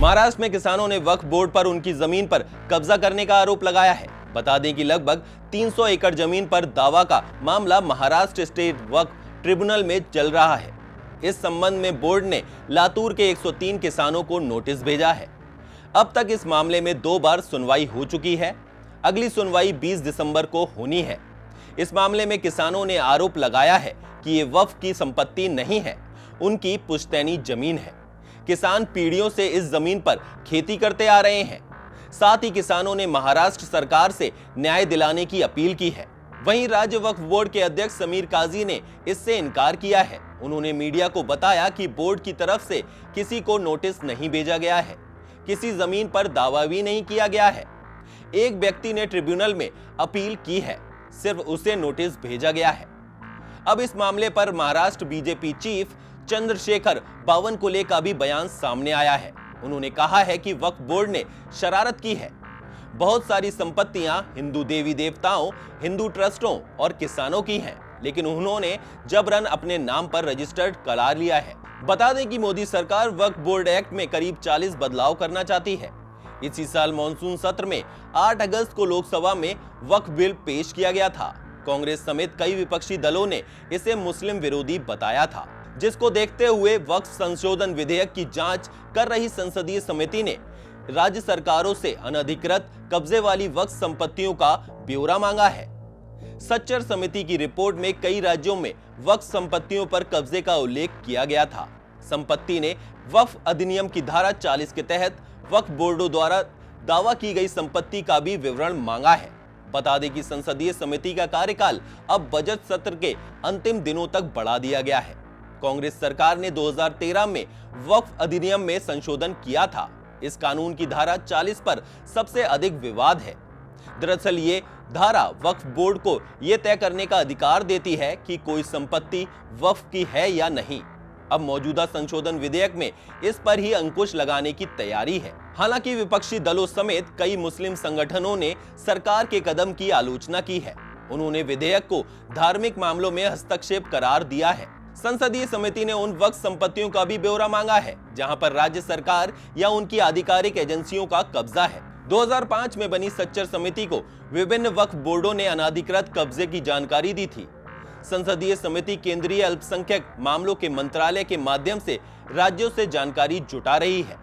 महाराष्ट्र में किसानों ने वक्फ बोर्ड पर उनकी जमीन पर कब्जा करने का आरोप लगाया है। बता दें कि लगभग 300 एकड़ जमीन पर दावा का मामला महाराष्ट्र स्टेट वक्फ ट्रिब्यूनल में चल रहा है। इस संबंध में बोर्ड ने लातूर के 103 किसानों को नोटिस भेजा है। अब तक इस मामले में 2 बार सुनवाई हो चुकी है। अगली सुनवाई 20 दिसंबर को होनी है। इस मामले में किसानों ने आरोप लगाया है कि ये वक्फ की संपत्ति नहीं है, उनकी पुश्तैनी जमीन है। किसान पीढ़ियों से इस जमीन पर खेती करते आ रहे हैं। साथ ही किसानों ने महाराष्ट्र सरकार से न्याय दिलाने की अपील की है। वहीं राज्य वक्फ बोर्ड के अध्यक्ष समीर काजी ने इससे इनकार किया है। उन्होंने मीडिया को बताया कि बोर्ड की तरफ से किसी को नोटिस नहीं भेजा गया है, किसी जमीन पर दावा भी नहीं किया गया है। एक व्यक्ति ने ट्रिब्यूनल में अपील की है, सिर्फ उसे नोटिस भेजा गया है। अब इस मामले पर महाराष्ट्र बीजेपी चीफ चंद्रशेखर बावनकुले का भी बयान सामने आया है। उन्होंने कहा है कि वक्फ बोर्ड ने शरारत की है। बहुत सारी संपत्तियां हिंदू देवी देवताओं, हिंदू ट्रस्टों और किसानों की हैं, लेकिन उन्होंने जबरन अपने नाम पर रजिस्टर्ड करा लिया है। बता दें कि मोदी सरकार वक्फ बोर्ड एक्ट में करीब 40 बदलाव करना चाहती है। इसी साल मॉनसून सत्र में 8 अगस्त को लोकसभा में वक्फ बिल पेश किया गया था। कांग्रेस समेत कई विपक्षी दलों ने इसे मुस्लिम विरोधी बताया था, जिसको देखते हुए वक्फ संशोधन विधेयक की जांच कर रही संसदीय समिति ने राज्य सरकारों से अनधिकृत कब्जे वाली वक्फ संपत्तियों का ब्यौरा मांगा है। सच्चर समिति की रिपोर्ट में कई राज्यों में वक्फ संपत्तियों पर कब्जे का उल्लेख किया गया था। संपत्ति ने वक्फ अधिनियम की धारा 40 के तहत वक्फ बोर्डों द्वारा दावा की गई संपत्ति का भी विवरण मांगा है। बता दें कि संसदीय समिति का कार्यकाल अब बजट सत्र के अंतिम दिनों तक बढ़ा दिया गया है। कांग्रेस सरकार ने 2013 में वक्फ अधिनियम में संशोधन किया था। इस कानून की धारा 40 पर सबसे अधिक विवाद है। दरअसल ये धारा वक्फ बोर्ड को यह तय करने का अधिकार देती है कि कोई संपत्ति वक्फ की है या नहीं। अब मौजूदा संशोधन विधेयक में इस पर ही अंकुश लगाने की तैयारी है। हालांकि विपक्षी दलों समेत कई मुस्लिम संगठनों ने सरकार के कदम की आलोचना की है। उन्होंने विधेयक को धार्मिक मामलों में हस्तक्षेप करार दिया है। संसदीय समिति ने उन वक्फ संपत्तियों का भी ब्यौरा मांगा है जहां पर राज्य सरकार या उनकी आधिकारिक एजेंसियों का कब्जा है। 2005 में बनी सच्चर समिति को विभिन्न वक्फ बोर्डों ने अनाधिकृत कब्जे की जानकारी दी थी। संसदीय समिति केंद्रीय अल्पसंख्यक मामलों के मंत्रालय के माध्यम से राज्यों से जानकारी जुटा रही है।